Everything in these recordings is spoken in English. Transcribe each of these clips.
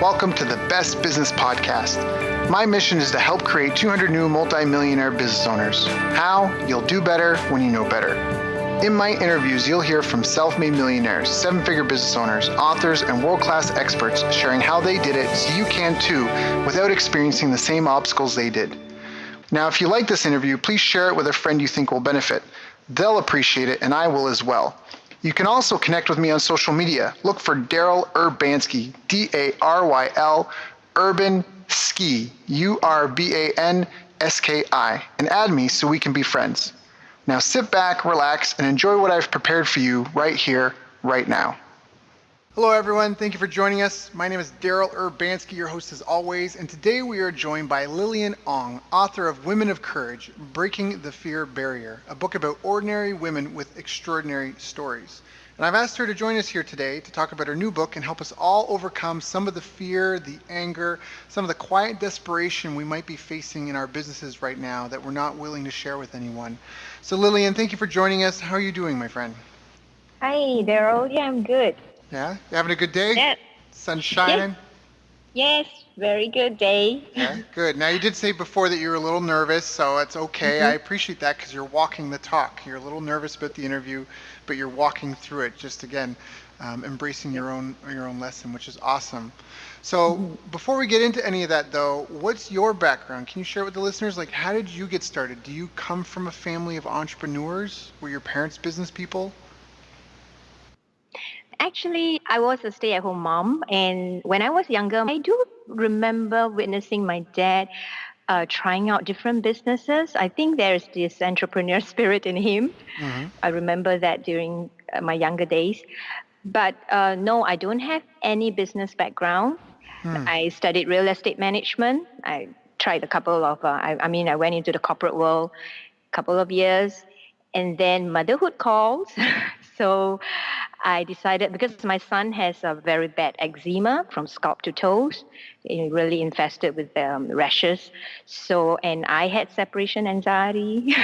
Welcome to the Best Business Podcast. My mission is to help create 200 new multi-millionaire business owners. How? You'll do better when you know better. In my interviews, you'll hear from self-made millionaires, seven-figure business owners, authors, and world-class experts sharing how they did it so you can too without experiencing the same obstacles they did. Now, if you like this interview, please share it with a friend you think will benefit. They'll appreciate it, and I will as well. You can also connect with me on social media. Look for Daryl Urbanski, D-A-R-Y-L, Urban Ski, U-R-B-A-N-S-K-I, and add me so we can be friends. Now sit back, relax, and enjoy what I've prepared for you right here, right now. Hello everyone, thank you for joining us. My name is Daryl Urbanski, your host as always, and today we are joined by Lilian Ong, author of Women of Courage, Breaking the Fear Barrier, a book about ordinary women with extraordinary stories. And I've asked her to join us here today to talk about her new book and help us all overcome some of the fear, the anger, some of the quiet desperation we might be facing in our businesses right now that we're not willing to share with anyone. So Lilian, thank you for joining us. How are you doing, my friend? Hi, Daryl. Yeah, I'm good. Yeah? You having a good day? Yes. Sun shining? Yes, very good day. Yeah, good. Now, you did say before that you were a little nervous, so it's okay. I appreciate that because you're walking the talk. You're a little nervous about the interview, but you're walking through it. Just again, embracing your own lesson, which is awesome. So, before we get into any of that, though, what's your background? Can you share with the listeners? Like, how did you get started? Do you come from a family of entrepreneurs? Were your parents business people? Actually, I was a stay-at-home mom, and when I was younger, I do remember witnessing my dad trying out different businesses. I think there's this entrepreneur spirit in him. Mm-hmm. I remember that during my younger days. But no, I don't have any business background. I studied real estate management. I tried a couple of, I went into the corporate world a couple of years, and then motherhood calls. So I decided, because my son has a very bad eczema from scalp to toes, really infested with rashes. So, and I had separation anxiety.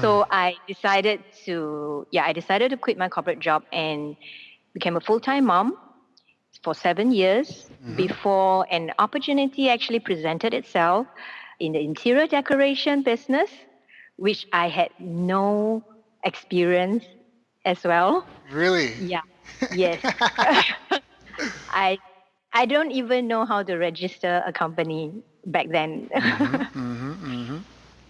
So I decided to quit my corporate job and became a full-time mom for 7 years before an opportunity actually presented itself in the interior decoration business, which I had no experience as well. Really? Yeah. Yes. I I don't even know how to register a company back then.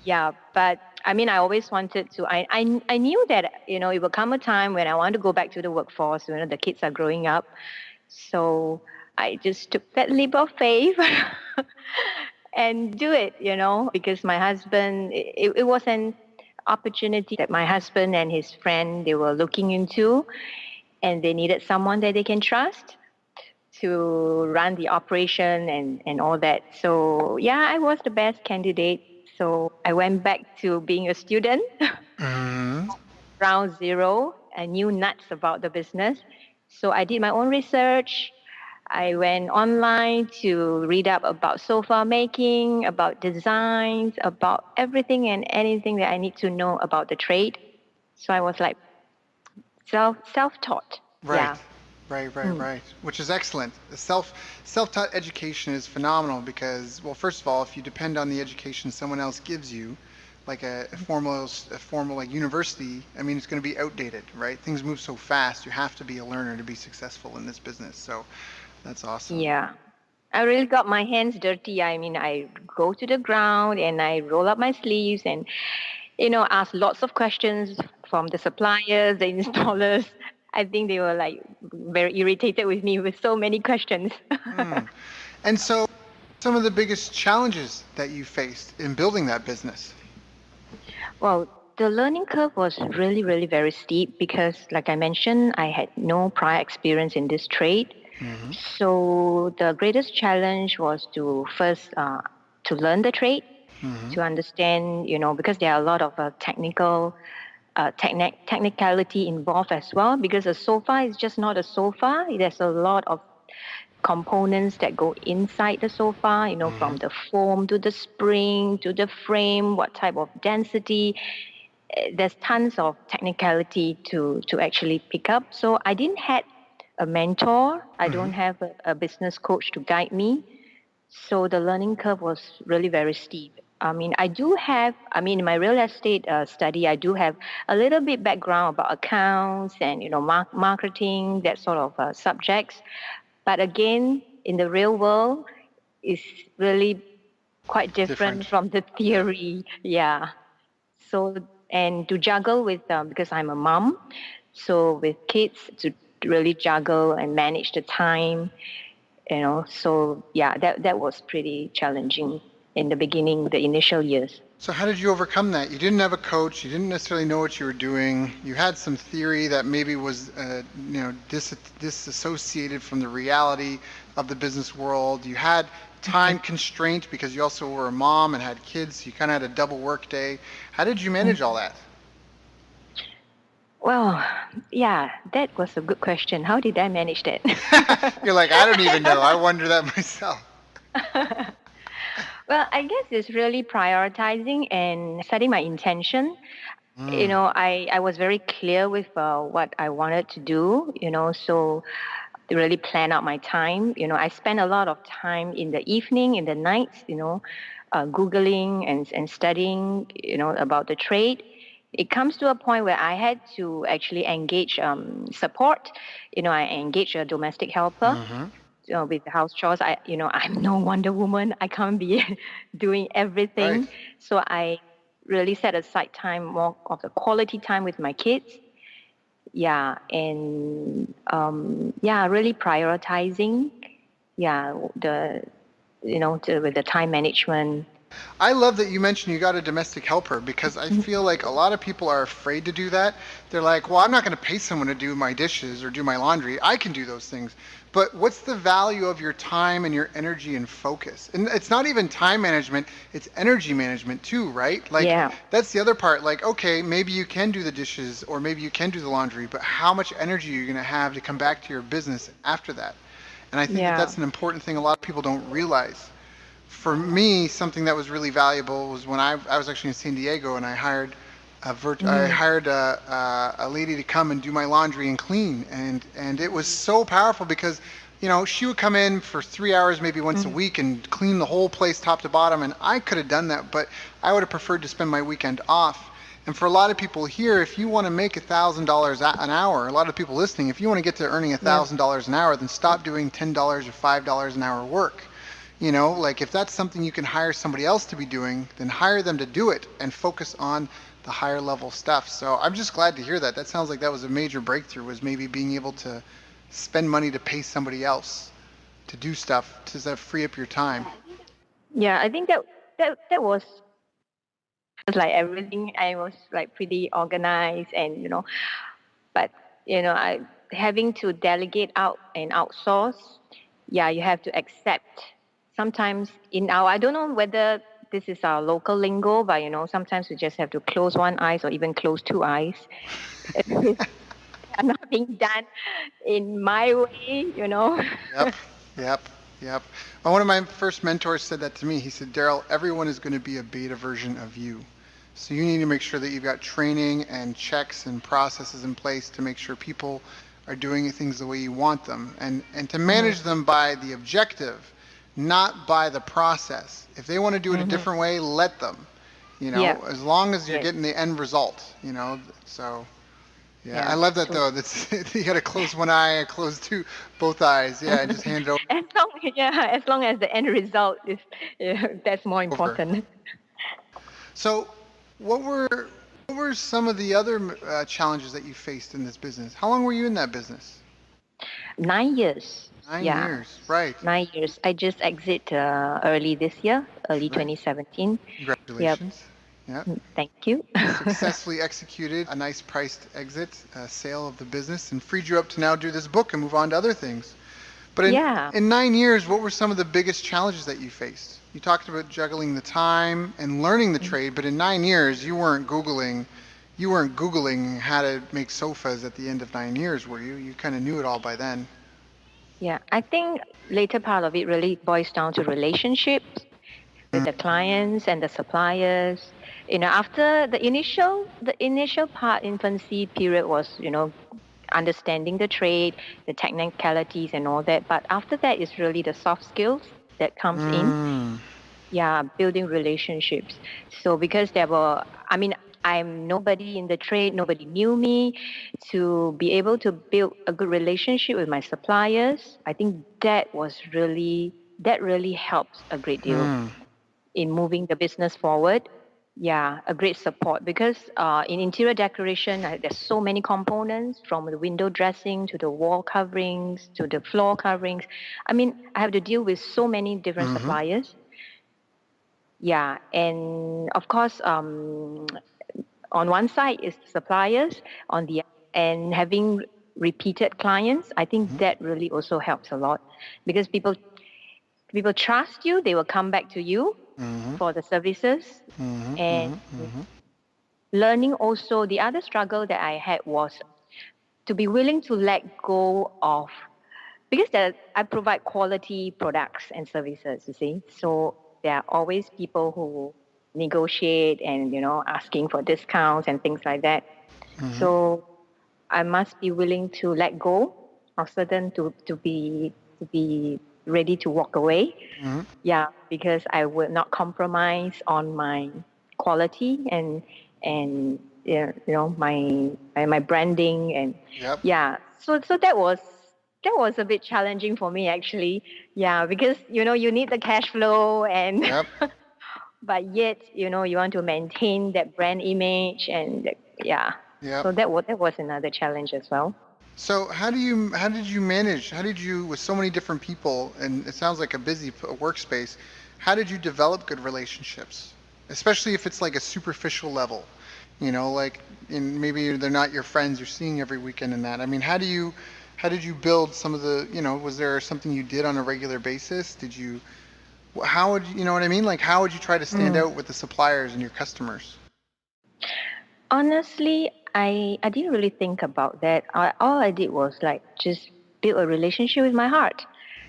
Yeah, but I mean, I always wanted to. I knew that it will come a time when I want to go back to the workforce. The kids are growing up, so I just took that leap of faith and do it. Because my husband, it was an opportunity that my husband and his friend they were looking into, and they needed someone that they can trust to run the operation and all that. So yeah, I was the best candidate. So I went back to being a student, ground zero. I knew nuts about the business. So I did my own research. I went online to read up about sofa making, about designs, about everything and anything that I need to know about the trade. So I was like self-taught. Right. Yeah. Right. Which is excellent. The self-taught education is phenomenal because, well, first of all, if you depend on the education someone else gives you, like a formal like university, I mean, it's going to be outdated, right? Things move so fast. You have to be a learner to be successful in this business. So that's awesome. Yeah. I really got my hands dirty. I mean, I go to the ground and I roll up my sleeves and, ask lots of questions from the suppliers, the installers. I think they were like very irritated with me with so many questions. And so, some of the biggest challenges that you faced in building that business? Well, the learning curve was really, really very steep because, like I mentioned, I had no prior experience in this trade. So the greatest challenge was to first to learn the trade, to understand, because there are a lot of technicality involved as well. Because a sofa is just not a sofa. There's a lot of components that go inside the sofa, from the foam to the spring to the frame, what type of density. There's tons of technicality to actually pick up. So I didn't have a mentor. I Mm-hmm. don't have a business coach to guide me. So the learning curve was really very steep. In my real estate study, I do have a little bit background about accounts and, marketing, that sort of subjects. But again, in the real world, it's really quite different Different. from the Yeah. theory. Yeah. So, and to juggle with, because I'm a mom, so with kids, to really juggle and manage the time, so yeah, that was pretty challenging in the beginning, the initial years. So how did you overcome that? You didn't have a coach. You didn't necessarily know what you were doing. You had some theory that maybe was, disassociated from the reality of the business world. You had time constraint because you also were a mom and had kids. So you kind of had a double work day. How did you manage all that? Well, yeah, that was a good question. How did I manage that? You're like, I don't even know. I wonder that myself. Well, I guess it's really prioritizing and setting my intention. Mm, I was very clear with what I wanted to do, so to really plan out my time. I spend a lot of time in the evening, in the nights, Googling and studying, about the trade. It comes to a point where I had to actually engage support. I engaged a domestic helper mm-hmm. with the house chores. I'm no Wonder Woman. I can't be doing Right. everything. So I really set aside time, more of the quality time with my kids. Yeah, and really prioritizing. Yeah, with the time management. I love that you mentioned you got a domestic helper because I feel like a lot of people are afraid to do that. They're like, well, I'm not going to pay someone to do my dishes or do my laundry. I can do those things. But what's the value of your time and your energy and focus? And it's not even time management, it's energy management too, right? Like, Yeah, that's the other part. Like, okay, maybe you can do the dishes or maybe you can do the laundry, but how much energy are you going to have to come back to your business after that? And I think that yeah. that's an important thing a lot of people don't realize. For me, something that was really valuable was when I was actually in San Diego and I Mm, hired a lady to come and do my laundry and clean, and it was so powerful because she would come in for 3 hours maybe once a mm, week and clean the whole place top to bottom, and I could have done that, but I would have preferred to spend my weekend off. And for a lot of people here, if you want to make $1,000 an hour, a lot of people listening, if you want to get to earning a yeah, thousand dollars an hour, then stop doing $10 or $5 an hour work. Like if that's something you can hire somebody else to be doing, then hire them to do it and focus on the higher level stuff. So I'm just glad to hear that. That sounds like that was a major breakthrough, was maybe being able to spend money to pay somebody else to do stuff to free up your time. yeah. I think that was like everything. I was like pretty organized, and but I having to delegate out and outsource. Yeah, you have to accept. Sometimes in our, I don't know whether this is our local lingo, but sometimes we just have to close one eyes or even close two eyes. It's not being done in my way. Yep, yep, yep. One of my first mentors said that to me. He said, Daryl, everyone is going to be a beta version of you. So you need to make sure that you've got training and checks and processes in place to make sure people are doing things the way you want them and to Hmm. manage them by the objective, not by the process. If they want to do it a Hmm. different way, let them, Yeah. as long as you're Yes. getting the end result. So yeah, I Yeah. love that So though. That's you got to close one eye, close both eyes. Yeah, and just hand it as long as the end result is, that's more over. important. So, what were some of the other challenges that you faced in this business? How long were you in that business? 9 years. 9 years, Yeah. right? 9 years. I just exit early this year, early Right. 2017. Yep. Congratulations. Yeah. Thank you. Successfully executed a nice priced exit, sale of the business, and freed you up to now do this book and move on to other things. But in Yeah. in 9 years, what were some of the biggest challenges that you faced? You talked about juggling the time and learning the trade, but in 9 years, you weren't Googling how to make sofas at the end of 9 years, were you? You kind of knew it all by then. Yeah. I think later part of it really boils down to relationships with the clients and the suppliers. After the initial part, infancy period was, understanding the trade, the technicalities and all that. But after that is really the soft skills that comes in. Mm. Yeah, building relationships. So because I'm nobody in the trade, nobody knew me. To be able to build a good relationship with my suppliers, I think that really helps a great deal Mm. in moving the business forward. Yeah, a great support because in interior decoration, there's so many components from the window dressing to the wall coverings to the floor coverings. I mean, I have to deal with so many different Mm-hmm. suppliers. Yeah, and of course, on one side is suppliers, on the and having repeated clients, I think Mm-hmm. that really also helps a lot because people trust you, they will come back to you Mm-hmm. for the services. Mm-hmm. And Mm-hmm. learning also, the other struggle that I had was to be willing to let go of because I provide quality products and services, you see. So there are always people who negotiate and, asking for discounts and things like that. Mm-hmm. So I must be willing to let go of certain to be ready to walk away. Mm-hmm. Yeah, because I will not compromise on my quality and my branding and Yep. yeah. So that was a bit challenging for me actually. Yeah, because you need the cash flow and Yep. but yet you want to maintain that brand image and yeah. Yep. So that was another challenge as well. So how did you manage? How did you, with so many different people, and it sounds like a busy workspace, how did you develop good relationships? Especially if it's like a superficial level, like maybe they're not your friends you're seeing every weekend and that. I mean, how did you build some of the, was there something you did on a regular basis? How would you know what I mean? Like how would you try to stand Mm. out with the suppliers and your customers? Honestly, I didn't really think about that. All I did was like just build a relationship with my heart,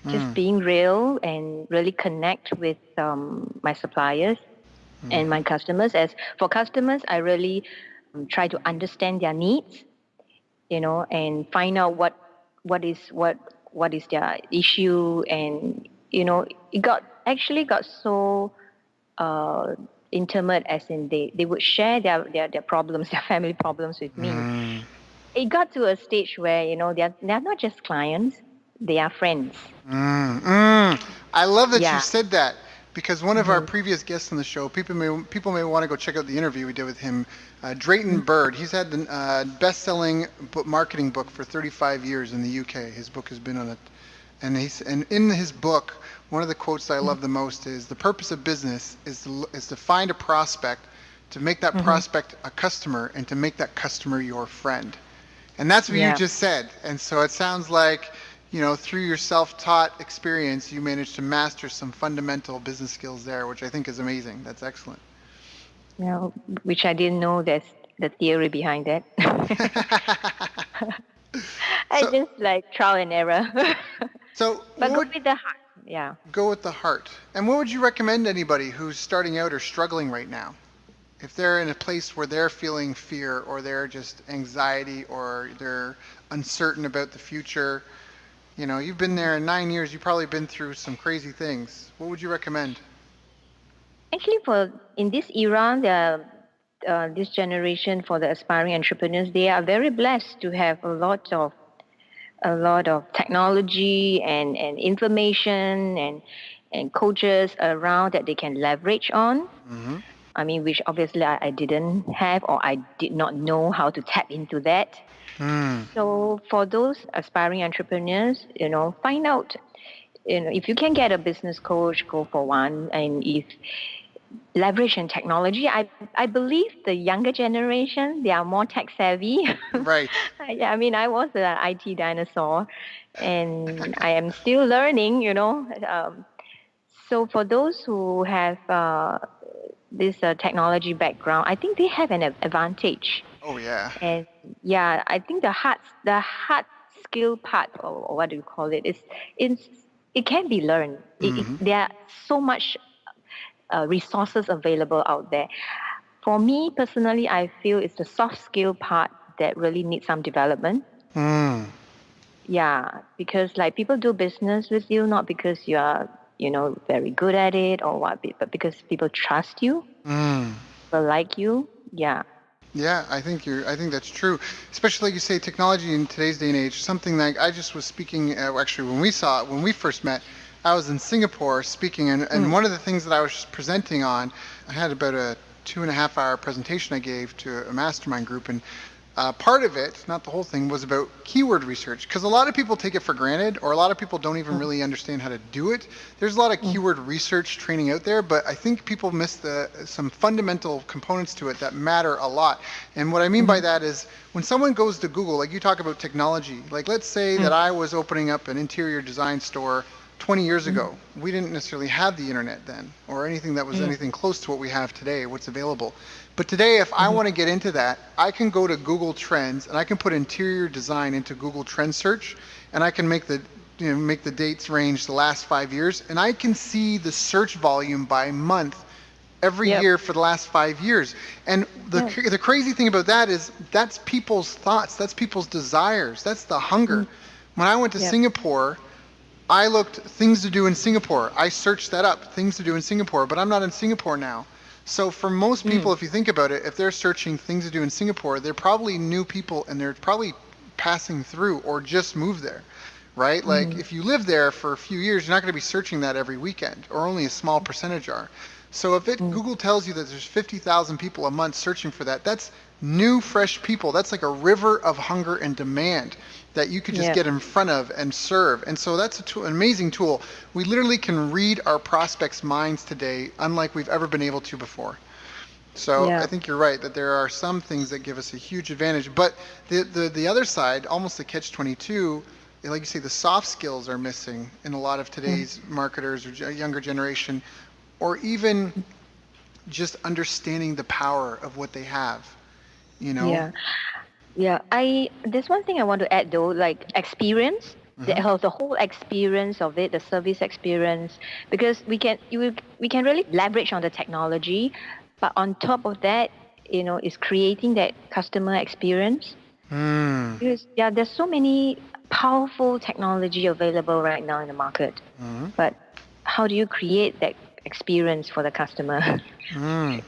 just Mm. being real and really connect with my suppliers and Mm-hmm. my customers. As for customers, I really try to understand their needs, and find out what is their issue, and it got so uh, intimate, as in they would share their problems, their family problems with me. Mm. It got to a stage where they're not just clients, they are friends. Mm, mm. I love that you Yeah. said that because one of our Hmm. previous guests on the show, people may want to go check out the interview we did with him, Drayton Bird. He's had the best-selling marketing book for 35 years in the UK. His book has been on it, and in his book, one of the quotes that I love the most is the purpose of business is to find a prospect, to make that Hmm. prospect a customer, and to make that customer your friend. And that's what you Yeah. just said. And so it sounds like, through your self-taught experience, you managed to master some fundamental business skills there, which I think is amazing. That's excellent. Yeah, which I didn't know there's the theory behind that. I so, just like trial and error. so But what go would with the heart. Yeah. go with the heart? And what would you recommend anybody who's starting out or struggling right now? If they're in a place where they're feeling fear or they're just anxiety or they're uncertain about the future, you've been there 9 years, you've probably been through some crazy things. What would you recommend? Actually, for in this era, this generation, for the aspiring entrepreneurs, they are very blessed to have a lot of technology and information and coaches around that they can leverage on. Mm-hmm. I mean, which obviously I didn't have, or I did not know how to tap into that. Mm. So for those aspiring entrepreneurs, find out, if you can get a business coach, go for one. And if leverage and technology, I believe the younger generation, they are more tech savvy. Right. Yeah, I mean, I was an IT dinosaur and I am still learning. So for those who have this technology background, I think they have an advantage. Oh yeah. And yeah, I think the hard skill part, or what do you call it, it's it can be learned. Mm-hmm. There are so much resources available out there. For me personally, I feel it's the soft skill part that really needs some development. Mm. Yeah, because like people do business with you not because you are, very good at it or what, but because people trust you, Mm. people like you. Yeah. Yeah, I think that's true. Especially like you say, technology in today's day and age, something that I just was speaking, actually when we first met, I was in Singapore speaking, and Mm. one of the things that I was presenting on, I had about a 2.5 hour presentation I gave to a mastermind group, and part of it, not the whole thing, was about keyword research because a lot of people take it for granted, or a lot of people don't even Mm. really understand how to do it. There's a lot of Mm. keyword research training out there, but I think people miss some fundamental components to it that matter a lot. And what I mean by Mhm. that is when someone goes to Google, like you talk about technology, like let's say that Mm. I was opening up an interior design store 20 years Mm. ago. We didn't necessarily have the internet then, or anything that was Mm. anything close to what we have today, what's available. But today, if I Mhm. want to get into that, I can go to Google Trends and I can put interior design into Google Trend search, and I can make the dates range the last 5 years, and I can see the search volume by month every Yep. year for the last 5 years. And Yep. the crazy thing about that is that's people's thoughts, that's people's desires, that's the hunger. Mm. When I went to Yep. Singapore, I looked things to do in Singapore. I searched that up, things to do in Singapore, but I'm not in Singapore now. So for most people, Mm. if you think about it, if they're searching things to do in Singapore, they're probably new people and they're probably passing through or just moved there, right? Like Mhm. if you live there for a few years, you're not going to be searching that every weekend, or only a small percentage are. So if it Mm. Google tells you that there's 50,000 people a month searching for that, that's new, fresh people. That's like a river of hunger and demand that you could just Yep. get in front of and serve. And so that's an amazing tool. We literally can read our prospects' minds today, unlike we've ever been able to before. So I Yeah. think you're right that there are some things that give us a huge advantage. But the other side, almost the catch-22, like you say, the soft skills are missing in a lot of Mm. today's marketers or younger generation, or even just understanding the power of what they have, you know? Yeah. Yeah, I there's one thing I want to add though, like experience, Hmm. the whole experience of it, the service experience, because we can really leverage on the technology, but on top of that, is creating that customer experience. Hmm. Because yeah, there's so many powerful technology available right now in the market, Hmm. but how do you create that experience for the customer? Hmm.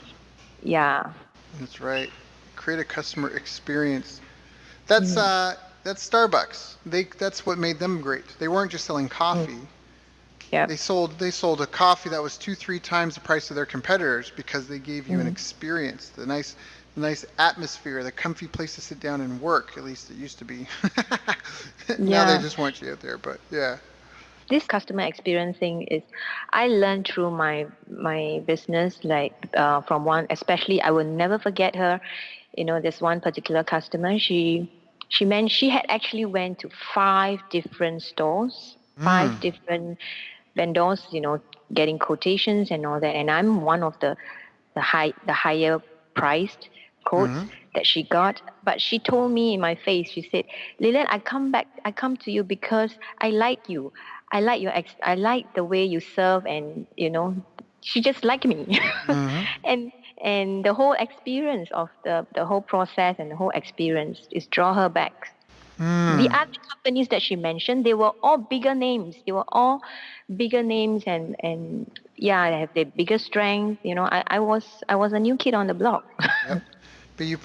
Yeah. That's right. Create a customer experience. That's Mm. uh that's Starbucks. That's what made them great. They weren't just selling Mm. coffee. Yep. They sold a coffee that was 2-3 times the price of their competitors because they gave you an Mm. experience, the nice atmosphere, the comfy place to sit down and work. At least it used to be. Now they Yeah. just want you out there, but yeah. This customer experience thing is I learned through my business, like from one, especially I will never forget her. This one particular customer, she had actually went to 5 different stores, Mm. 5 different vendors, getting quotations and all that, and I'm one of the higher priced quotes Mm-hmm. that she got. But she told me in my face, she said, Lilian, I come to you because I like you. I like the way you serve, and she just liked me. Mm-hmm. and and the whole experience of the whole process and the whole experience is draw her back. The Mm. other companies that she mentioned, they were all bigger names. They were all bigger names, and yeah, they have the bigger strength. I was a new kid on the block. Yep. But you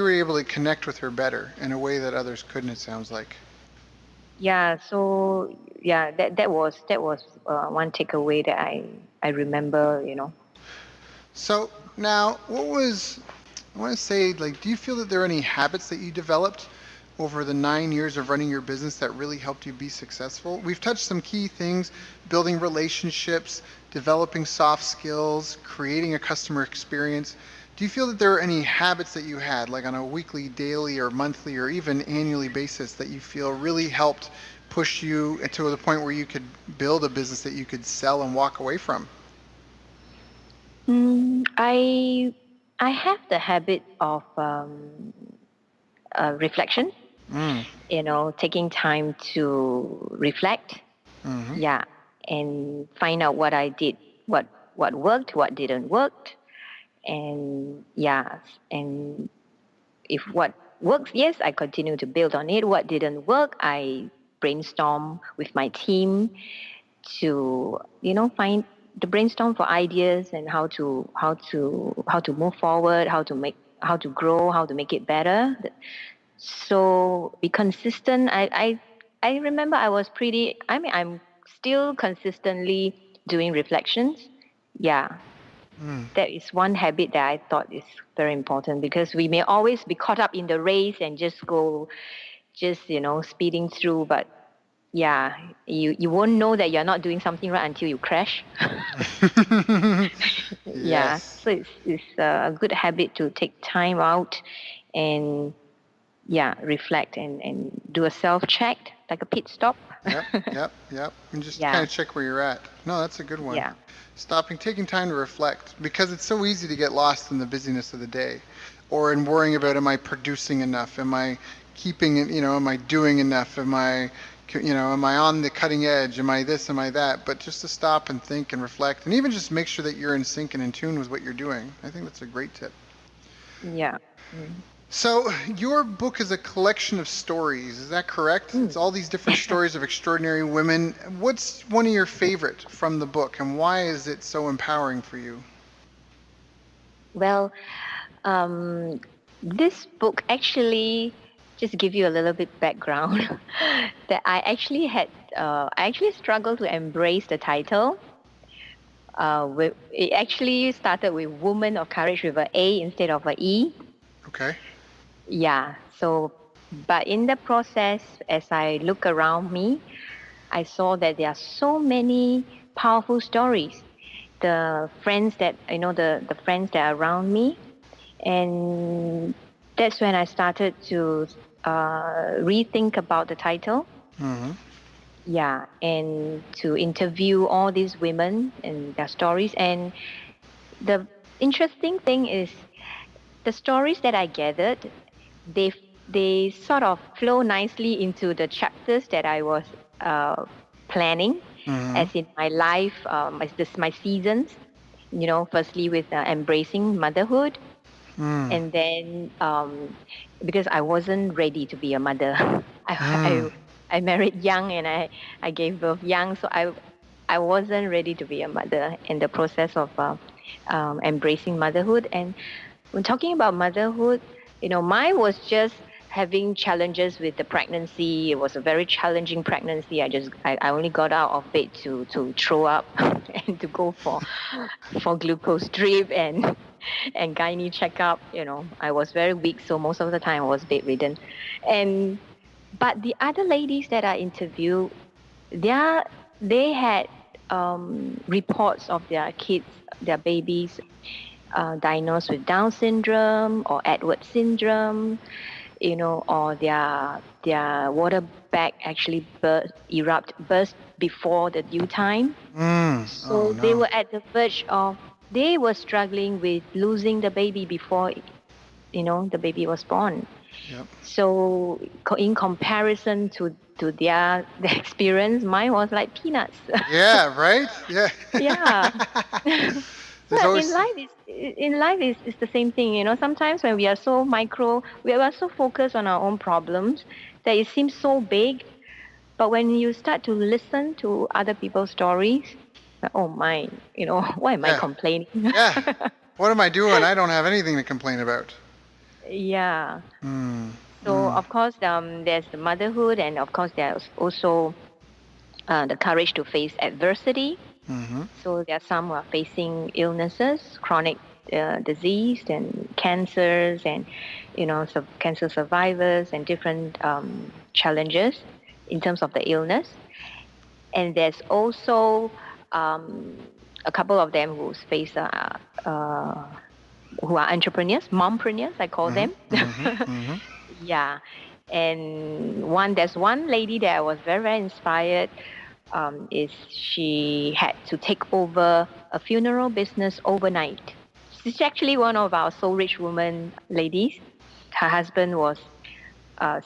were able to connect with her better in a way that others couldn't, it sounds like. Yeah, so yeah, that was one takeaway that I remember. So now, I want to say, like, do you feel that there are any habits that you developed over the 9 years of running your business that really helped you be successful? We've touched some key things: building relationships, developing soft skills, creating a customer experience. Do you feel that there are any habits that you had, like on a weekly, daily, or monthly, or even annually basis, that you feel really helped push you to the point where you could build a business that you could sell and walk away from? I have the habit of reflection. Mm. Taking time to reflect. Mm-hmm. Yeah, and find out what I did, what worked, what didn't work, and yeah, and if works, yes, I continue to build on it. What didn't work, I brainstorm with my team to, find the brainstorm for ideas and how to move forward, how to grow, how to make it better. So be consistent. I remember I was pretty. I mean, I'm still consistently doing reflections. Yeah, that is one habit that I thought is very important because we may always be caught up in the race and just speeding through. But yeah, you won't know that you're not doing something right until you crash. Yeah, Yes. so it's a good habit to take time out and reflect and do a self check, like a pit stop. Yep. And just kind Yeah, of check where you're at. No, that's a good one. yeah, Stopping, taking time to reflect, because it's so easy to get lost in the busyness of the day, or in worrying about, am I producing enough? Am I keeping it? Am I doing enough? Am I on the cutting edge? Am I this? Am I that? But just to stop and think and reflect, and even just make sure that you're in sync and in tune with what you're doing. I think that's a great tip. yeah. Mm. So, your book is a collection of stories, is that correct? It's Mm. all these different stories of extraordinary women. What's one of your favorite from the book, and why is it so empowering for you? Well, um, this book actually, just to give you a little bit background, that I actually struggled to embrace the title. It actually started with Woman of Courage with a A instead of a E. Okay. Yeah. So, but in the process, as I look around me, I saw that there are so many powerful stories. The friends that the friends that are around me, and that's when I started to rethink about the title. Mm-hmm. Yeah, and to interview all these women and their stories. And the interesting thing is the stories that I gathered, they they sort of flow nicely into the chapters that I was uh, planning, Mm-hmm. as in my life, my seasons. Firstly with embracing motherhood, Mm. and then because I wasn't ready to be a mother, I, Mm. I I married young and I gave birth young, so I wasn't ready to be a mother. In the process of embracing motherhood, and when talking about motherhood, mine was just having challenges with the pregnancy. It was a very challenging pregnancy. I only got out of bed to throw up and to go for glucose drip and gynae checkup. I was very weak, so most of the time I was bedridden. And but the other ladies that I interviewed, they had reports of their kids, their babies diagnosed with Down syndrome or Edward syndrome, or their water bag actually burst before the due time. Mm. Oh So they no. were at the verge of, they were struggling with losing the baby before, the baby was born. Yep. So in comparison to their experience, mine was like peanuts. Yeah. Right. Yeah. Yeah. There's But in always. life is the same thing. Sometimes when we are so micro, we are so focused on our own problems that it seems so big. But when you start to listen to other people's stories, like, oh my, why am I Yeah. complaining? Yeah. What am I doing? I don't have anything to complain about. Yeah. Mm. So Mm. of course, there's the motherhood, and of course there's also the courage to face adversity. Mm-hmm. So there are some who are facing illnesses, chronic disease and cancers, and cancer survivors and different challenges in terms of the illness. And there's also a couple of them uh, who are entrepreneurs, mompreneurs, I call Mm-hmm. them. Mm-hmm. Mm-hmm. Yeah. And there's one lady that I was very, very inspired. Is she had to take over a funeral business overnight. She's actually one of our Soul Rich Woman ladies. Her husband was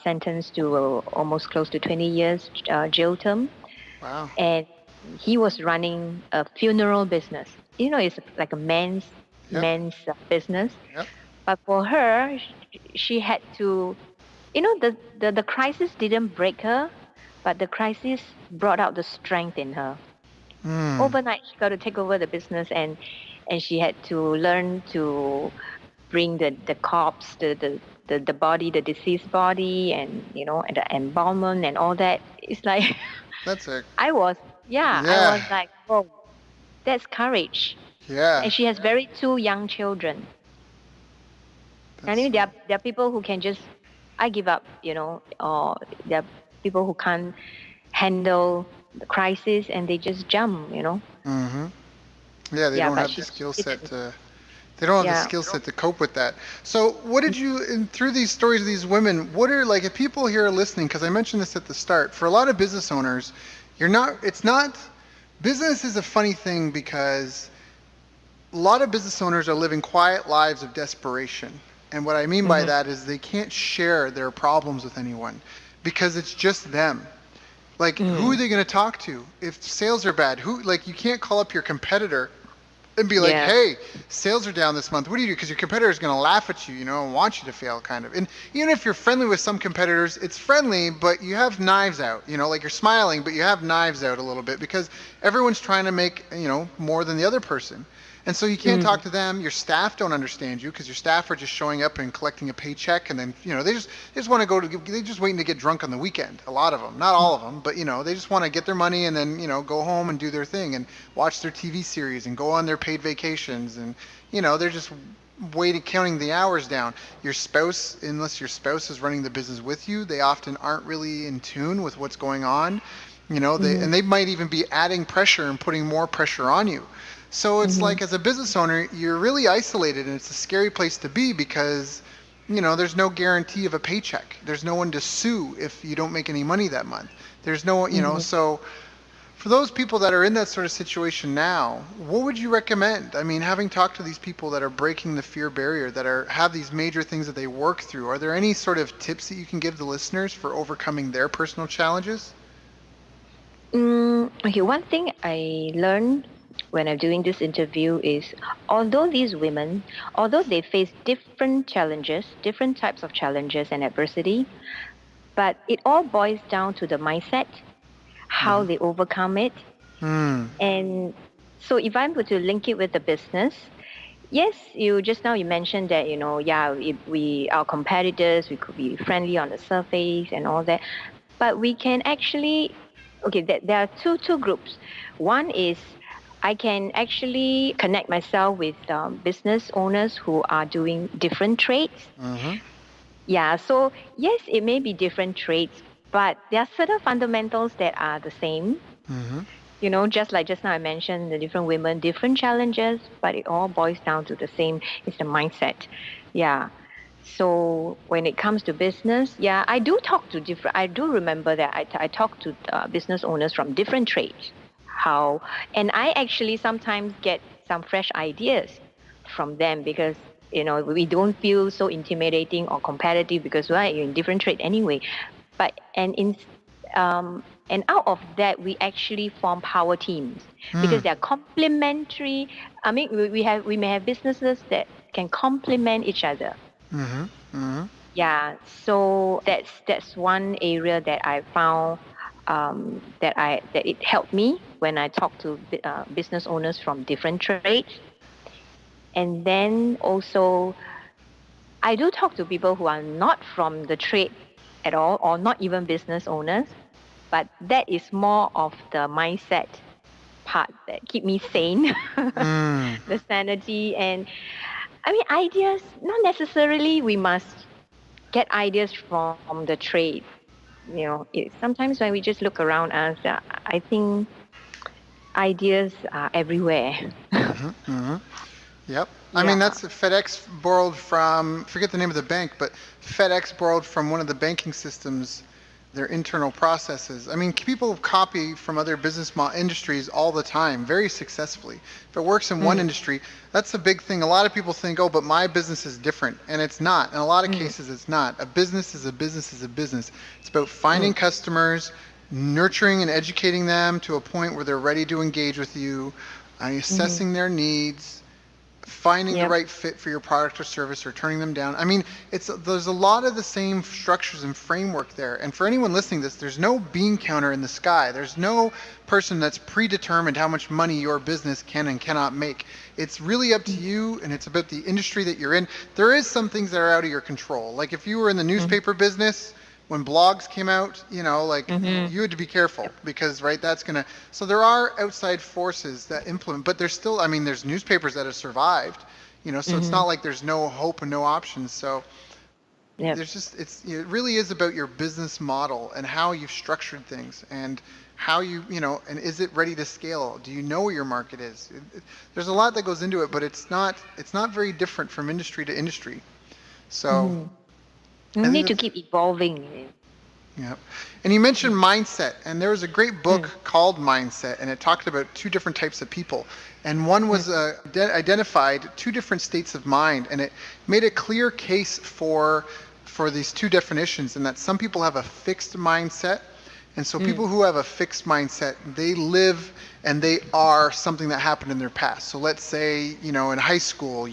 sentenced to almost close to 20 years jail term, Wow. and he was running a funeral business. It's like a Yep. men's business, Yep. But for her, she had to, the crisis didn't break her, but the crisis brought out the strength in her. Mm. Overnight, she got to take over the business, and she had to learn to bring the corpse, the body, the deceased body, and the embalmment and all that. It's like That's a I was, yeah, I yeah, was like, whoa, that's courage. yeah. And she has very two young children. I That's mean, there are people who can just, I give up, or there are people who can't handle the crisis and they just jump. mm-hmm. Yeah, they Yeah, don't but have the she skill did set it. to. They don't have the Yeah. skill set to cope with that. So, what did you, through these stories of these women, what are, like, if people here are listening, because I mentioned this at the start, for a lot of business owners, it's not, business is a funny thing because a lot of business owners are living quiet lives of desperation. And what I mean by Mm-hmm. that is they can't share their problems with anyone because it's just them. Like, who are Mm. they going to talk to if sales are bad? Who, like, you can't call up your competitor and be like, Yeah. hey, sales are down this month. What do you do? Because your competitor is going to laugh at you, and want you to fail, kind of. And even if you're friendly with some competitors, it's friendly, but you have knives out. Like you're smiling, but you have knives out a little bit because everyone's trying to make, more than the other person. And so you can't talk Mm. to them. Your staff don't understand you because your staff are just showing up and collecting a paycheck, and then they just want to they're just waiting to get drunk on the weekend. A lot of them, not all of them, but they just want to get their money and then go home and do their thing and watch their TV series and go on their paid vacations, and they're just waiting, counting the hours down. Your spouse, unless your spouse is running the business with you, they often aren't really in tune with what's going on. Mm. They might even be adding pressure and putting more pressure on you. So it's Mm-hmm. like, as a business owner, you're really isolated, and it's a scary place to be because there's no guarantee of a paycheck. There's no one to sue if you don't make any money that month. There's no, Mm-hmm. so for those people that are in that sort of situation now, what would you recommend? I mean, having talked to these people that are breaking the fear barrier, that have these major things that they work through, are there any sort of tips that you can give the listeners for overcoming their personal challenges? Okay, one thing I learned when I'm doing this interview is although these women, although they face different challenges, different types of challenges and adversity, but it all boils down to the mindset, how Mm-hmm. they overcome it. Hmm. And so if I'm going to link it with the business, yes, you just now you mentioned that, yeah, if we are competitors, we could be friendly on the surface and all that, but we can actually, okay, there are two groups. One is I can actually connect myself with business owners who are doing different trades. Mm-hmm. Yeah, so yes, it may be different trades, but there are certain fundamentals that are the same. Mm-hmm. Just like just now I mentioned the different women, different challenges, but it all boils down to the same. It's the mindset. Yeah. So when it comes to business, yeah, I do talk to different. I do remember that I talk to business owners from different trades. How and I actually sometimes get some fresh ideas from them because we don't feel so intimidating or competitive because you're in different trade anyway. But and out of that we actually form power teams Hmm. because they're complementary. I mean, we may have businesses that can complement each other. Mm-hmm. Mm-hmm. Yeah, so that's one area that I found that it helped me when I talk to business owners from different trades. And then also I do talk to people who are not from the trade at all or not even business owners, but that is more of the mindset part that keep me sane, Mm. the sanity. And I mean, ideas, not necessarily we must get ideas from the trade. Sometimes when we just look around us, I think ideas are everywhere. Mm-hmm. Mm-hmm. Yep. I mean, Yeah. that's FedEx borrowed from, forget the name of the bank, but FedEx borrowed from one of the banking systems, their internal processes. I mean, people copy from other industries all the time, very successfully. If it works in one Mm, industry, that's a big thing. A lot of people think, oh, but my business is different. And it's not. In a lot of mm, cases, it's not. A business is a business is a business. It's about finding mm, customers, nurturing and educating them to a point where they're ready to engage with you, mm, assessing their needs, finding the Yep. right fit for your product or service or turning them down. I mean, there's a lot of the same structures and framework there. And for anyone listening to this, there's no bean counter in the sky. There's no person that's predetermined how much money your business can and cannot make. It's really up to you, and it's about the industry that you're in. There is some things that are out of your control. Like if you were in the newspaper business, when blogs came out, like Mm-hmm. you had to be careful because, right, that's gonna. So there are outside forces that implement, but there's still, I mean, there's newspapers that have survived, so it's Mm-hmm. not like there's no hope and no options. So Yep. there's just, it really is about your business model and how you've structured things and how and is it ready to scale? Do you know where your market is? There's a lot that goes into it, but it's not very different from industry to industry. So Mm-hmm. I You think need to that's. keep evolving. Yeah. And you mentioned mindset, and there was a great book Mm. called Mindset, and it talked about two different types of people. And one Mm. was identified two different states of mind, and it made a clear case for these two definitions, and that some people have a fixed mindset. And so Mm. people who have a fixed mindset, they live and they are something that happened in their past. So let's say, in high school,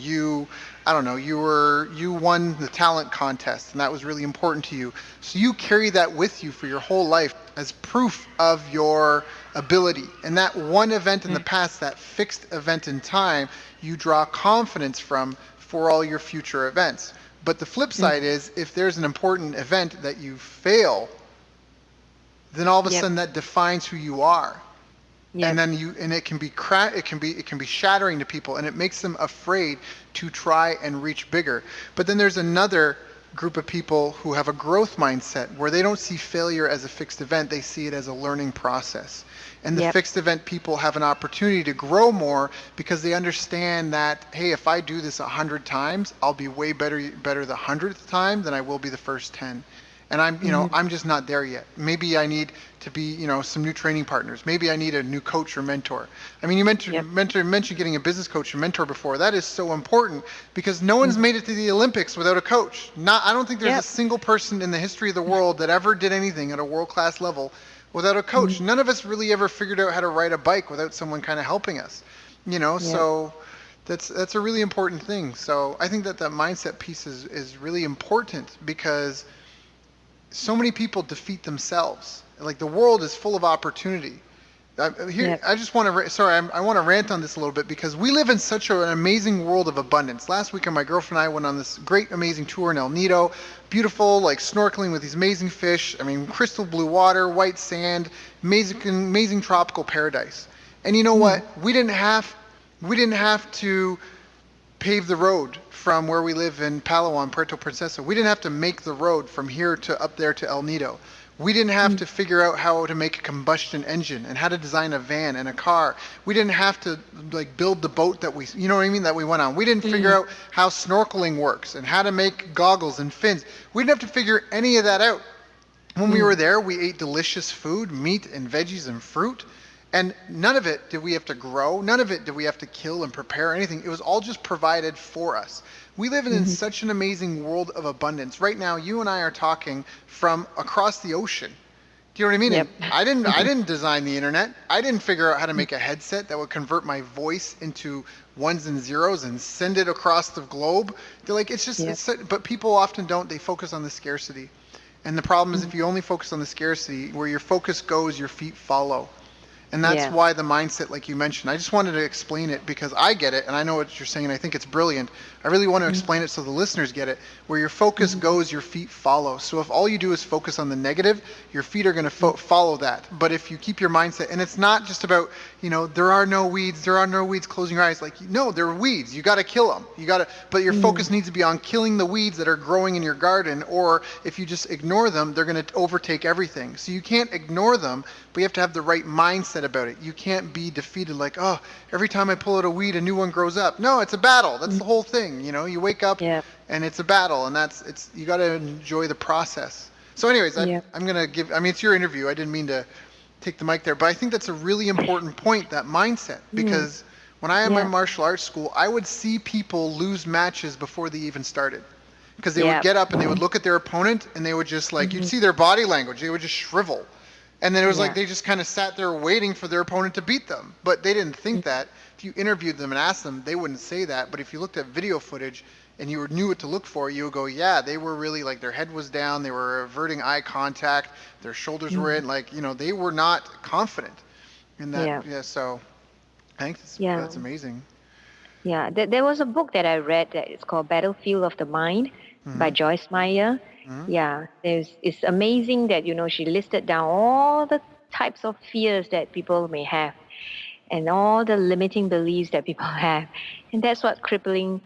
I don't know, you won the talent contest and that was really important to you. So you carry that with you for your whole life as proof of your ability. And that one event in the Mm. past, that fixed event in time, you draw confidence from for all your future events. But the flip Mm. side is if there's an important event that you fail, then all of a Yep. sudden that defines who you are. And Yep. then it can be it can be shattering to people, and it makes them afraid to try and reach bigger. But then there's another group of people who have a growth mindset where they don't see failure as a fixed event, they see it as a learning process. And the Yep. fixed event people have an opportunity to grow more because they understand that, hey, if I do this 100 times, I'll be way better the 100th time than I will be the first 10. And Mm-hmm. I'm just not there yet. Maybe I need to be, some new training partners. Maybe I need a new coach or mentor. I mean, you Yep. mentioned getting a business coach or mentor before. That is so important because no one's Mm. made it to the Olympics without a coach. I don't think there's a Yep. single person in the history of the world that ever did anything at a world-class level without a coach. Mm. None of us really ever figured out how to ride a bike without someone kind of helping us. Yep. So that's a really important thing. So I think that mindset piece is really important because so many people defeat themselves. Like the world is full of opportunity. Yep. I just want to. Sorry, I want to rant on this a little bit because we live in such an amazing world of abundance. Last weekend, my girlfriend and I went on this great, amazing tour in El Nido. Beautiful, like snorkeling with these amazing fish. I mean, crystal blue water, white sand, amazing tropical paradise. And you know Mm. what? We didn't have to pave the road from where we live in Palawan, Puerto Princesa. We didn't have to make the road from here to up there to El Nido. We didn't have Mm. to figure out how to make a combustion engine and how to design a van and a car. We didn't have to like build the boat that you know what I mean, that we went on. We didn't figure Mm. out how snorkeling works and how to make goggles and fins. We didn't have to figure any of that out. When we were Mm. there, we ate delicious food, meat and veggies and fruit. And none of it did we have to grow. None of it did we have to kill and prepare anything. It was all just provided for us. We live in Mhm. such an amazing world of abundance. Right now, you and I are talking from across the ocean. Do you know what I mean? Yep. And I didn't design the internet. I didn't figure out how to make a headset that would convert my voice into ones and zeros and send it across the globe. They're like, it's just, Yep. but people often don't. They focus on the scarcity. And the problem is Mm. if you only focus on the scarcity, where your focus goes, your feet follow. And that's Yeah. why the mindset, like you mentioned, I just wanted to explain it because I get it and I know what you're saying and I think it's brilliant. I really want to Mm. explain it so the listeners get it. Where your focus goes, your feet follow. So if all you do is focus on the negative, your feet are going to follow that. But if you keep your mindset, and it's not just about, there are no weeds, closing your eyes. Like, no, there are weeds. You got to kill them. But your focus needs to be on killing the weeds that are growing in your garden. Or if you just ignore them, they're going to overtake everything. So you can't ignore them, but you have to have the right mindset about it. You can't be defeated like, oh, every time I pull out a weed, a new one grows up. No, it's a battle. That's the whole thing. You wake up Yep. and it's a battle, and you got to enjoy the process. So anyways, Yep. I'm going to it's your interview. I didn't mean to take the mic there, but I think that's a really important point, that mindset, because when I am in Yeah. martial arts school, I would see people lose matches before they even started. Because they would Yep. get up and they would look at their opponent and they would just you'd see their body language. They would just shrivel. And then it was like Yeah. they just kind of sat there waiting for their opponent to beat them. But they didn't think that. If you interviewed them and asked them, they wouldn't say that. But if you looked at video footage and you knew what to look for, you would go, yeah, they were really like their head was down, they were averting eye contact, their shoulders were in, Mm. like, they were not confident in that. Yeah. Yeah, so I think Yeah. that's amazing. Yeah. There was a book that I read that is called Battlefield of the Mind by Hmm. Joyce Meyer. Hmm. Yeah. It's amazing that, she listed down all the types of fears that people may have and all the limiting beliefs that people have. And that's what crippling,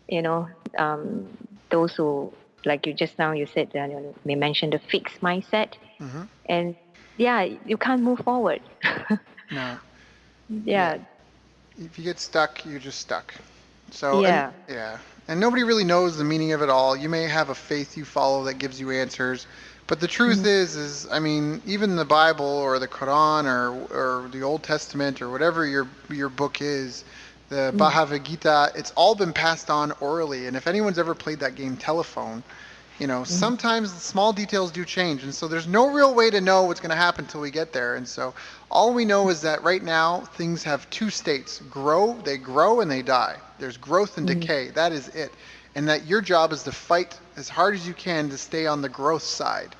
you know, um, those who, like you just now, you said, may mention the fixed mindset. Hmm. And yeah, you can't move forward. No. Yeah. Yeah. If you get stuck, you're just stuck. So, and Yeah. yeah, and nobody really knows the meaning of it all. You may have a faith you follow that gives you answers, but the truth Mhm. is, I mean, even the Bible or the Quran or the Old Testament or whatever your book is, the Mm. Bhagavad Gita, it's all been passed on orally. And if anyone's ever played that game Telephone, Mm. sometimes the small details do change, and so there's no real way to know what's going to happen until we get there. And so all we know is that right now things have two states: they grow, and they die. There's growth and Mm. decay. That is it. And that your job is to fight as hard as you can to stay on the growth side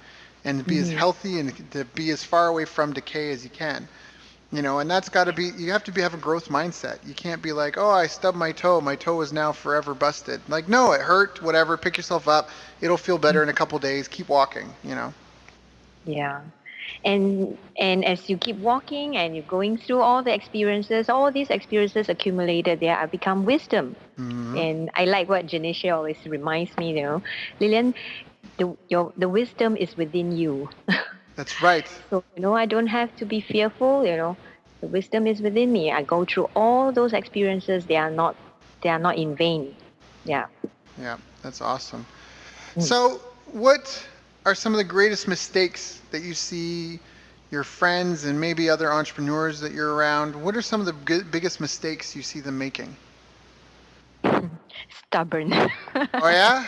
and be as Mhm. healthy and to be as far away from decay as you can. And that's got to be, you have to have a growth mindset. You can't be like, oh, I stubbed my toe. My toe is now forever busted. Like, no, it hurt, whatever. Pick yourself up. It'll feel better in a couple days. Keep walking. Yeah. And as you keep walking and you're going through all these experiences accumulated, they are become wisdom. Hmm. And I like what Janisha always reminds me, Lillian, the wisdom is within you. That's right. So, I don't have to be fearful, the wisdom is within me. I go through all those experiences. They are not in vain. Yeah. Yeah, that's awesome. Mm. So, what are some of the greatest mistakes that you see your friends and maybe other entrepreneurs that you're around? What are some of the biggest mistakes you see them making? Stubborn. Oh, yeah?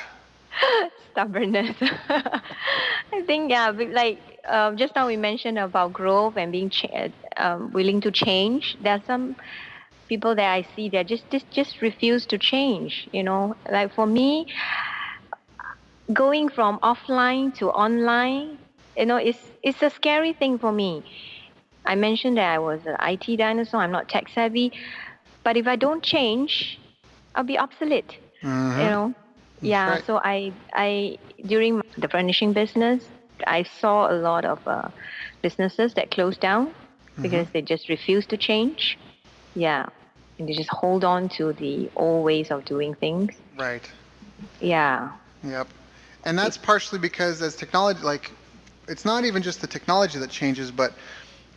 Stubbornness. I think, yeah, just now we mentioned about growth and being willing to change. There are some people that I see that just refuse to change. Like for me, going from offline to online, it's a scary thing for me. I mentioned that I was an IT dinosaur. I'm not tech savvy, but if I don't change, I'll be obsolete. You Mm-hmm. know, That's yeah. right. So I during the furnishing business, I saw a lot of businesses that closed down Mm-hmm. because they just refuse to change. Yeah, and they just hold on to the old ways of doing things. Right. Yeah. Yep. And that's It, partially because as technology, like, it's not even just the technology that changes, but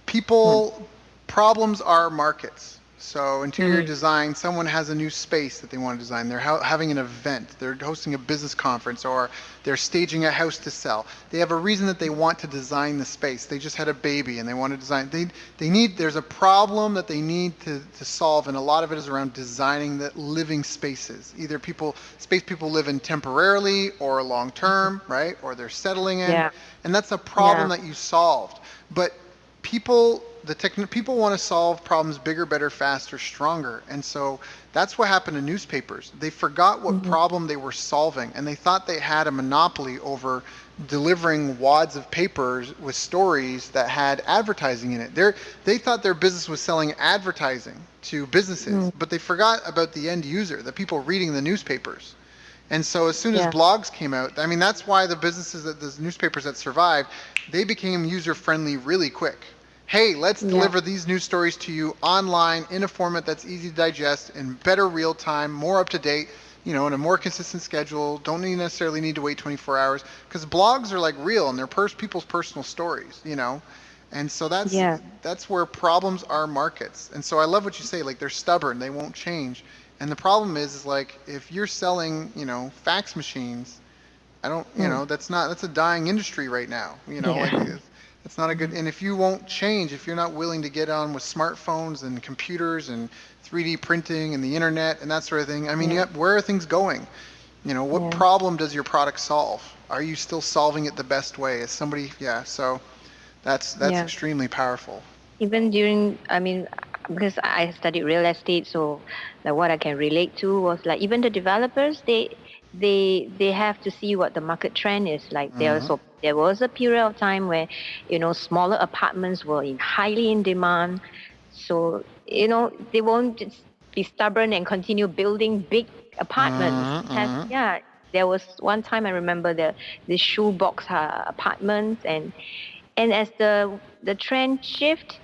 people, problems are markets. So interior mm, design, someone has a new space that they want to design. They're having an event. They're hosting a business conference, or they're staging a house to sell. They have a reason that they want to design the space. They just had a baby and they want to design. There's a problem that they need to solve, and a lot of it is around designing the living spaces. Either space people live in temporarily or long term, right? Or they're settling in. yeah. And that's a problem Yeah. that you solved. But people want to solve problems bigger, better, faster, stronger. And so that's what happened to newspapers. They forgot what Hmm. problem they were solving, and they thought they had a monopoly over delivering wads of papers with stories that had advertising in it. They thought their business was selling advertising to businesses, Mm, but they forgot about the end user, the people reading the newspapers. And so as soon as yeah. blogs came out, I mean, that's why the newspapers that survived, they became user friendly really quick. Hey, let's Yeah. deliver these news stories to you online in a format that's easy to digest, in better real time, more up to date, in a more consistent schedule. Don't necessarily need to wait 24 hours, because blogs are like real and they're people's personal stories. And so Yeah. that's where problems are markets. And so I love what you say, like they're stubborn, they won't change. And the problem is like if you're selling, fax machines, I don't, Mm, that's a dying industry right now. Like yeah. it's not a good. And if you won't change, if you're not willing to get on with smartphones and computers and 3D printing and the internet and that sort of thing, I mean, Yeah. where are things going? What Yeah. problem does your product solve? Are you still solving it the best way? Is somebody, yeah. So That's Yeah. extremely powerful. Even during, I mean, because I studied real estate, so like what I can relate to was like even the developers, they have to see what the market trend is like. Hmm. There was a period of time where, smaller apartments were highly in demand. So, they won't just be stubborn and continue building big apartments. Hmm. It has, Hmm. yeah. There was one time I remember the shoebox apartments, and as the trend shift,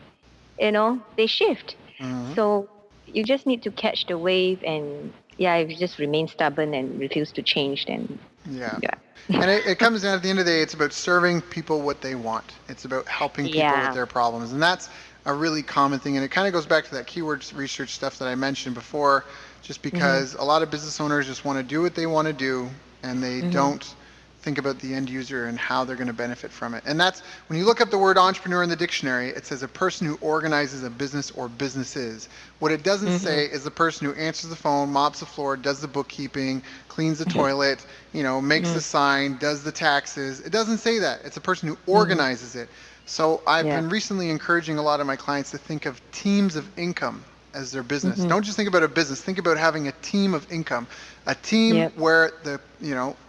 they shift. Hmm. So you just need to catch the wave, and yeah, if you just remain stubborn and refuse to change, then Yeah. yeah. And it comes down at the end of the day, it's about serving people what they want. It's about helping people with Yeah. their problems. And that's a really common thing. And it kind of goes back to that keywords research stuff that I mentioned before, just Mhm. because a lot of business owners just want to do what they want to do and they Mhm. don't think about the end user and how they're going to benefit from it. And that's when you look up the word entrepreneur in the dictionary, it says a person who organizes a business or businesses. What it doesn't Mhm. say is the person who answers the phone, mops the floor, does the bookkeeping, cleans the toilet, makes the Mhm. sign, does the taxes. It doesn't say that. It's a person who Mhm. organizes it. So I've Yeah. been recently encouraging a lot of my clients to think of teams of income as their business. Mhm. Don't just think about a business, think about having a team of income. A team Yep. where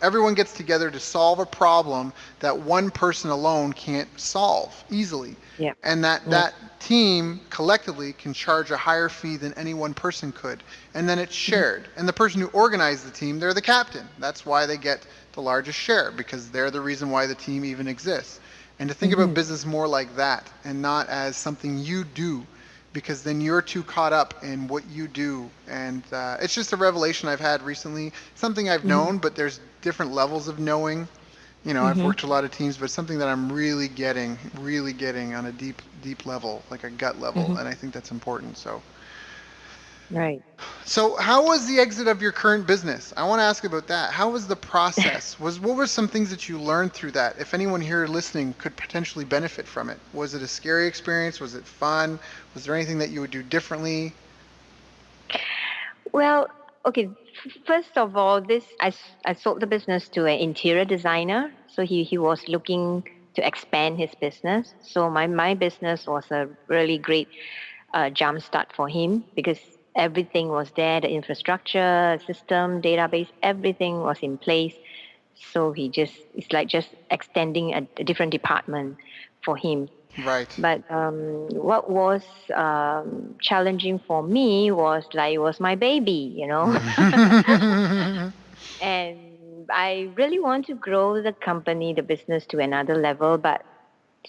everyone gets together to solve a problem that one person alone can't solve easily. Yep. And that Yep. that team collectively can charge a higher fee than any one person could. And then it's Mhm. shared. And the person who organized the team, they're the captain. That's why they get the largest share, because they're the reason why the team even exists. And to think about Mhm. business more like that and not as something you do, because then you're too caught up in what you do. And it's just a revelation I've had recently, something I've Mhm. known, but there's different levels of knowing. I've Mhm. worked a lot of teams, but it's something that I'm really getting on a deep, deep level, like a gut level. Mhm. And I think that's important. Right. So how was the exit of your current business? I want to ask about that. How was the process? What were some things that you learned through that? If anyone here listening could potentially benefit from it, was it a scary experience? Was it fun? Was there anything that you would do differently? Well, okay. First of all, I sold the business to an interior designer. So he was looking to expand his business. So my business was a really great jump start for him because everything was there, the infrastructure, system, database, everything was in place. So it's like just extending a different department for him. Right. But what was challenging for me was like it was my baby, and I really want to grow the company, the business to another level. But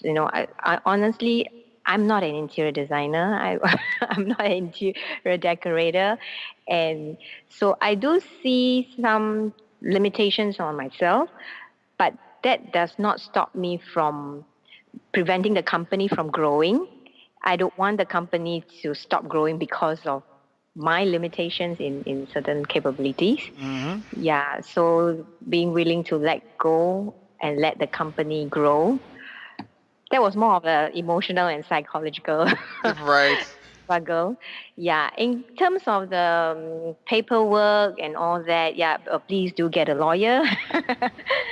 I honestly, I'm not an interior designer. I'm not an interior decorator, and so I do see some limitations on myself. But that does not stop me from preventing the company from growing. I don't want the company to stop growing because of my limitations in certain capabilities. Hmm. Yeah, so being willing to let go and let the company grow, that was more of a emotional and psychological Right. struggle. Yeah, in terms of the paperwork and all that, yeah, please do get a lawyer.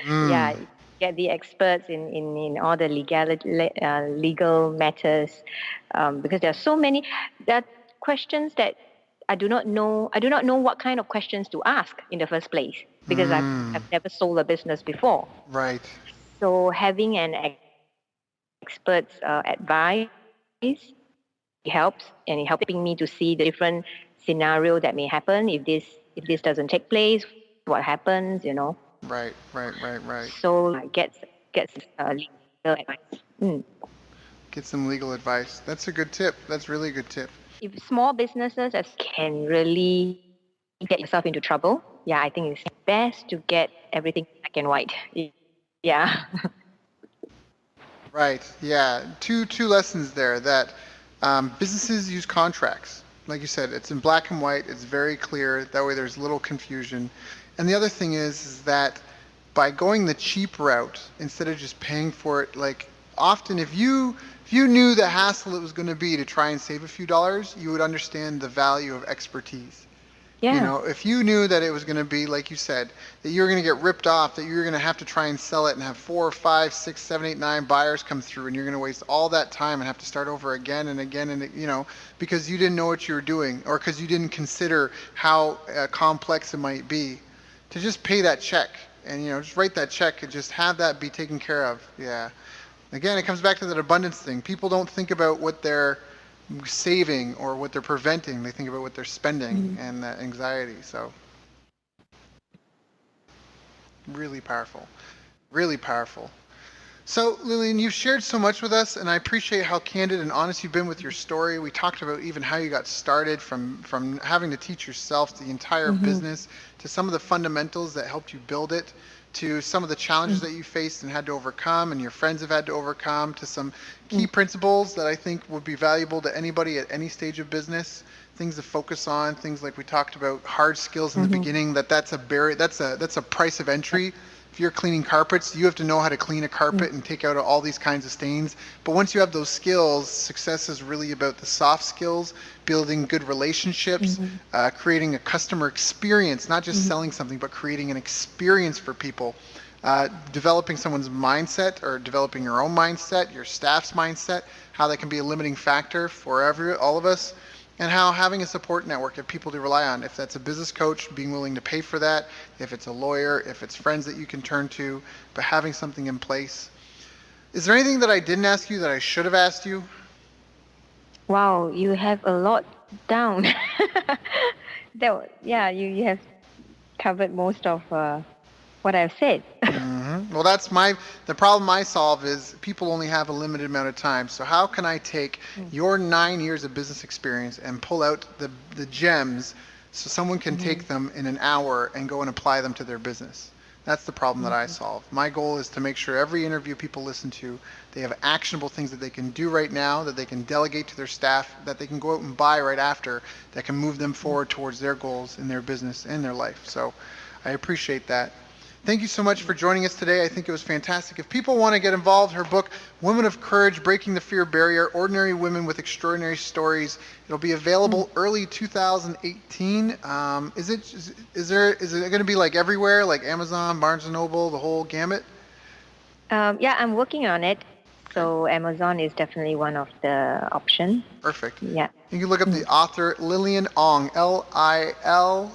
Mm. Yeah, get the experts in all the legal matters, because there are so many. There are questions that I do not know. I do not know what kind of questions to ask in the first place because I've Mm. never sold a business before. Right. So having an expert's advice helps, and it helping me to see the different scenario that may happen if this doesn't take place. What happens? Right. Right. Right. Right. So gets legal advice. Get some legal advice. That's a good tip. That's really a good tip. If small businesses as can really get yourself into trouble, yeah, I think it's best to get everything black and white. Yeah. Right. Yeah. Two lessons there. That businesses use contracts. Like you said, it's in black and white. It's very clear. That way, there's little confusion. And the other thing is that by going the cheap route instead of just paying for it, like often if you knew the hassle it was going to be to try and save a few dollars, you would understand the value of expertise. Yeah. If you knew that it was going to be, like you said, that you were going to get ripped off, that you were going to have to try and sell it and have 4, 5, 6, 7, 8, 9 buyers come through, and you're going to waste all that time and have to start over again and again, and because you didn't know what you were doing, or because you didn't consider how complex it might be, to just pay that check and just write that check and just have that be taken care of. Yeah. Again, it comes back to that abundance thing. People don't think about what they're saving or what they're preventing. They think about what they're spending and that anxiety. So really powerful. Really powerful. So, Lilian, you've shared so much with us, and I appreciate how candid and honest you've been with your story. We talked about even how you got started from having to teach yourself the entire business to some of the fundamentals that helped you build it, to some of the challenges that you faced and had to overcome and your friends have had to overcome, to some key principles that I think would be valuable to anybody at any stage of business, things to focus on, things like we talked about, hard skills in the beginning, that's a price of entry. If you're cleaning carpets, you have to know how to clean a carpet and take out all these kinds of stains. But once you have those skills, success is really about the soft skills, building good relationships, creating a customer experience, not just selling something, but creating an experience for people, developing someone's mindset or developing your own mindset, your staff's mindset, how that can be a limiting factor for all of us. And how having a support network of people to rely on, if that's a business coach, being willing to pay for that, if it's a lawyer, if it's friends that you can turn to, but having something in place. Is there anything that I didn't ask you that I should have asked you? Wow, you have a lot down. You have covered most of what I've said. Well, the problem I solve is people only have a limited amount of time. So how can I take your 9 years of business experience and pull out the gems so someone can take them in an hour and go and apply them to their business? That's the problem that I solve. My goal is to make sure every interview people listen to, they have actionable things that they can do right now, that they can delegate to their staff, that they can go out and buy right after, that can move them forward towards their goals in their business and their life. So I appreciate that. Thank you so much for joining us today. I think it was fantastic. If people want to get involved, her book, Women of Courage, Breaking the Fear Barrier, Ordinary Women with Extraordinary Stories, it'll be available early 2018. Is it going to be like everywhere, like Amazon, Barnes & Noble, the whole gamut? I'm working on it. So Amazon is definitely one of the options. Perfect. Yeah. You can look up the author, Lilian Ong, LiliaNong.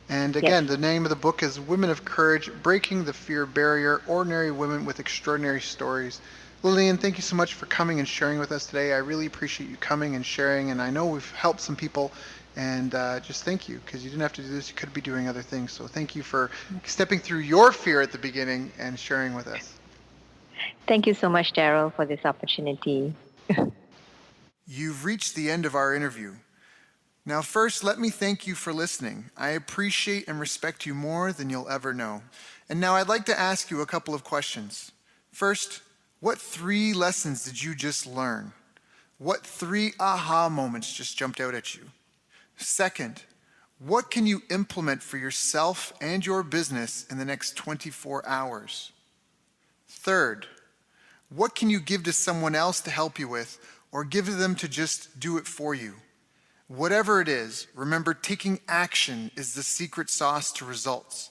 And again, the name of the book is Women of Courage, Breaking the Fear Barrier, Ordinary Women with Extraordinary Stories. Lilian, thank you so much for coming and sharing with us today. I really appreciate you coming and sharing, and I know we've helped some people, and just thank you, because you didn't have to do this. You could be doing other things. So thank you for stepping through your fear at the beginning and sharing with us. Thank you so much, Daryl, for this opportunity. You've reached the end of our interview. Now, first, let me thank you for listening. I appreciate and respect you more than you'll ever know. And now I'd like to ask you a couple of questions. First, what 3 lessons did you just learn? What 3 aha moments just jumped out at you? Second, what can you implement for yourself and your business in the next 24 hours? Third, what can you give to someone else to help you with, or give to them to just do it for you? Whatever it is, remember, taking action is the secret sauce to results.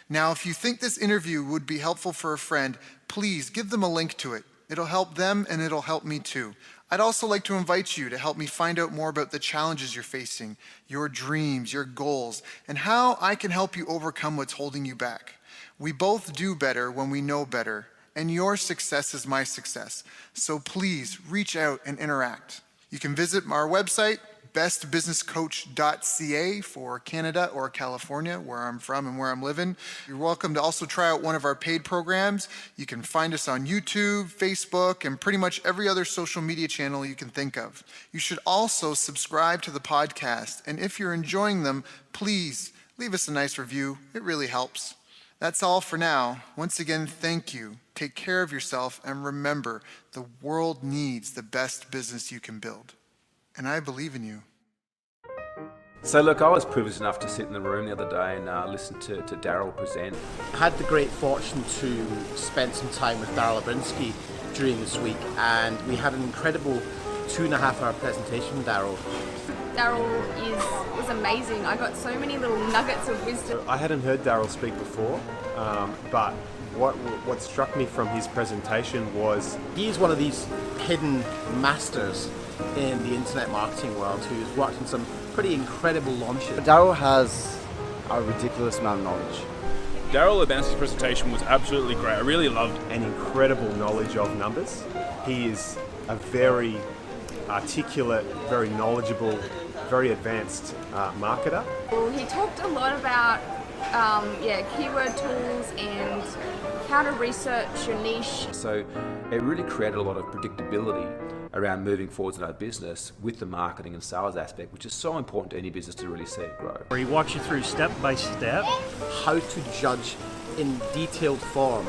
Now, if you think this interview would be helpful for a friend, please give them a link to it. It'll help them and it'll help me too. I'd also like to invite you to help me find out more about the challenges you're facing, your dreams, your goals, and how I can help you overcome what's holding you back. We both do better when we know better, and your success is my success. So please reach out and interact. You can visit our website, bestbusinesscoach.ca for Canada or California, where I'm from and where I'm living. You're welcome to also try out one of our paid programs. You can find us on YouTube, Facebook, and pretty much every other social media channel you can think of. You should also subscribe to the podcast, and if you're enjoying them, please leave us a nice review. It really helps. That's all for now. Once again, thank you. Take care of yourself, and remember, the world needs the best business you can build. And I believe in you. So look, I was privileged enough to sit in the room the other day and listen to Daryl present. I had the great fortune to spend some time with Daryl Abrinsky during this week, and we had an incredible 2.5-hour presentation from Daryl. Daryl was amazing. I got so many little nuggets of wisdom. I hadn't heard Daryl speak before, but what struck me from his presentation was He's one of these hidden masters in the internet marketing world who's worked on some pretty incredible launches. Daryl has a ridiculous amount of knowledge. Daryl Urbanski's presentation was absolutely great. I really loved it. an incredible knowledge of numbers. He is a very articulate, very knowledgeable, very advanced marketer. Well, he talked a lot about keyword tools and how to research your niche. So it really created a lot of predictability around moving forwards in our business with the marketing and sales aspect, which is so important to any business to really see it grow. Where he walks you through step by step. How to judge in detailed form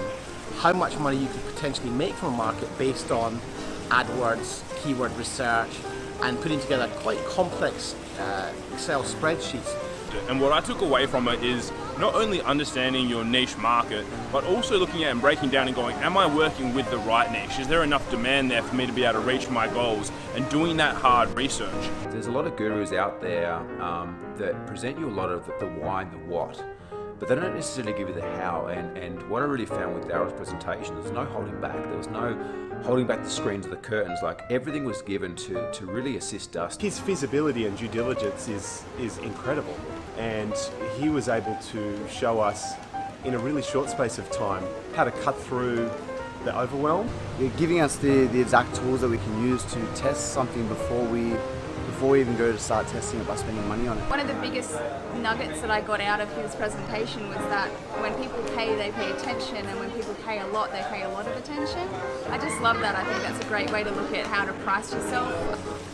how much money you could potentially make from a market based on AdWords, keyword research, and putting together quite complex Excel spreadsheets. And what I took away from it is not only understanding your niche market, but also looking at and breaking down and going, am I working with the right niche? Is there enough demand there for me to be able to reach my goals? And doing that hard research. There's a lot of gurus out there that present you a lot of the why and the what, but they don't necessarily give you the how. And what I really found with Daryl's presentation, there's no holding back. There was no holding back the screens or the curtains. Like, everything was given to really assist us. His feasibility and due diligence is incredible, and he was able to show us in a really short space of time how to cut through the overwhelm. You're giving us the exact tools that we can use to test something before we even go to start testing it by spending money on it. One of the biggest nuggets that I got out of his presentation was that when people pay, they pay attention, and when people pay a lot, they pay a lot of attention. I just love that. I think that's a great way to look at how to price yourself.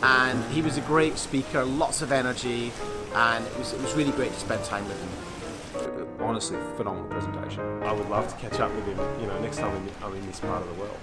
And he was a great speaker, lots of energy, and it was really great to spend time with him. Honestly, phenomenal presentation. I would love to catch up with him, next time I'm in this part of the world.